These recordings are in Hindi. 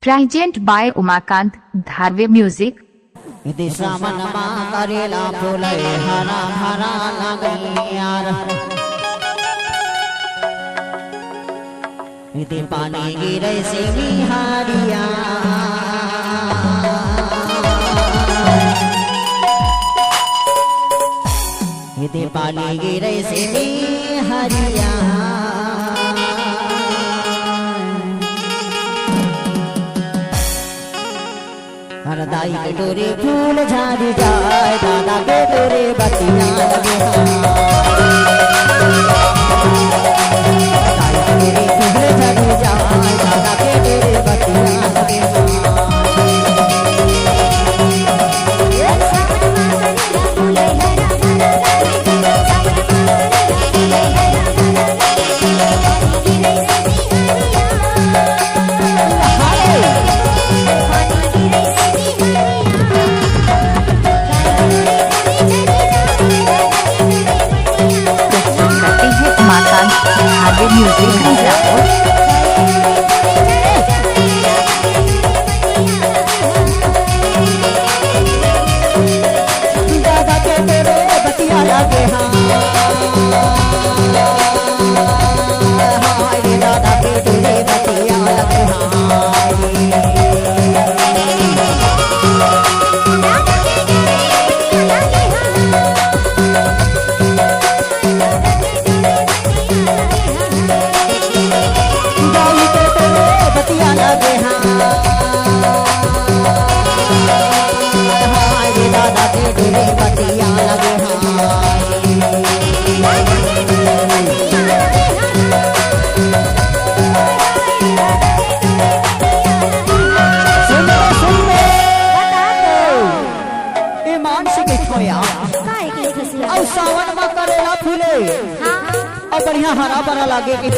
Present by Umakant Dharve music. करेला फूले हरा हरा लगैयार पानी गिरे से बिहारिया पानी गिरे से बिहारिया हरदाई के डोरे फूल झाड़ी जाए दादा के डोरे बतिया लगे हरदाई के डोरे फूल झाड़ी जाए दादा के डोरे बतिया लगे म्यूजिक दादा के तेरे बतिया लगे दादा के तेरे बतिया लगे सावन में करेला फूले और बढ़िया हरा भरा लागे कि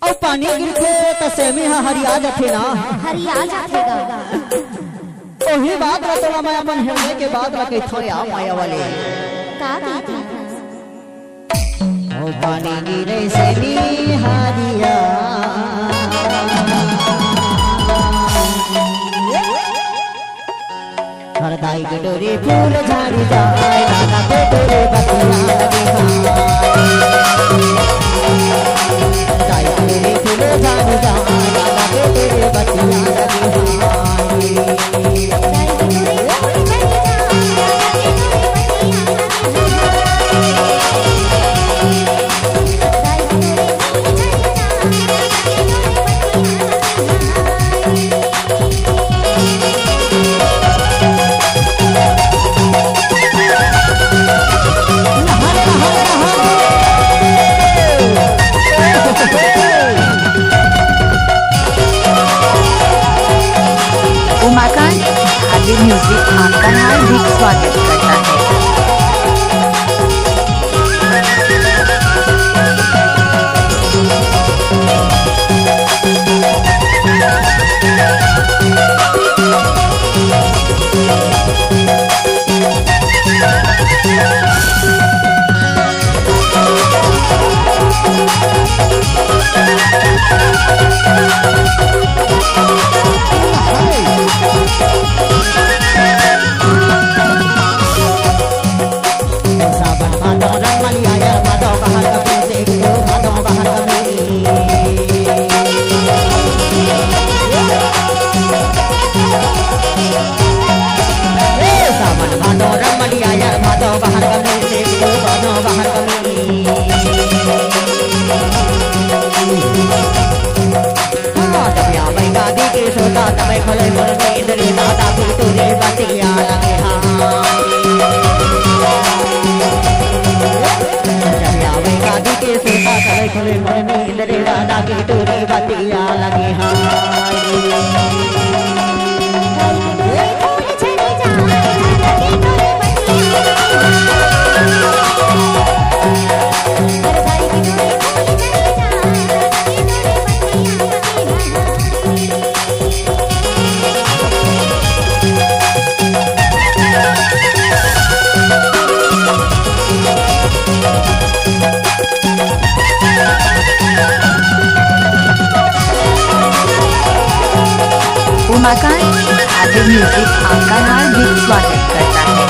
और पानी गिरते तो सेमी हरिया जाते ना हरिया जातेगा वही बात रतवा मैं अपन हृदय के बात रखे थोया माया वाले का कहती ओ पानी गिरे सेमी हरिया हरदाई के डोरे फूल झाड़ी जाए दादा के डोरे बतिया लगे हरदाई के डोरे फूल झाड़ी जाए दादा के डोरे बतिया लगे उमाकांत धारवे म्यूजिक आपका हार्दिक स्वागत करता है। दादा की टोरी बतिया लगे धमाका आगे म्यूजिक आपका हार्दिक स्वागत करता है।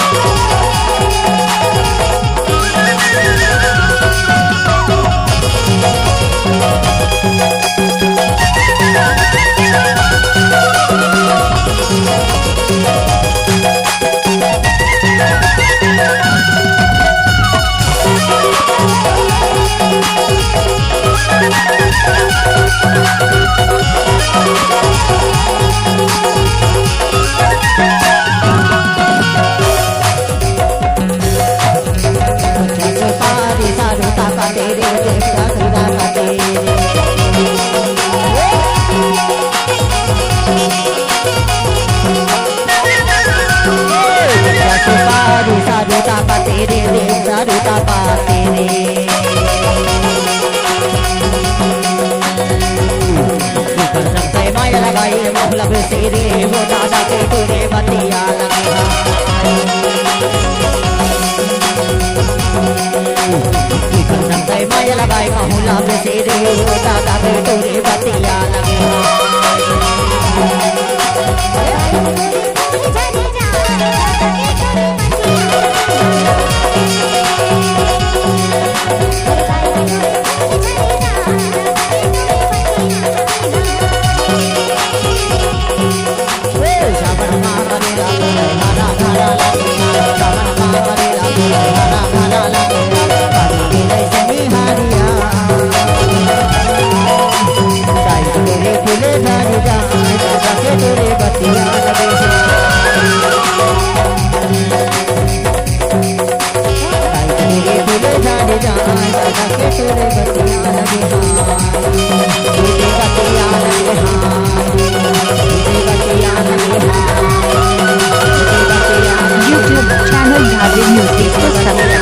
मतलब तेरे वो दादा के तोरे बतिया लगे माया लगाई महूला में तेरे वो दादा के तोरे बतिया लगे YouTube channel Dhage Music को सब्सक्राइब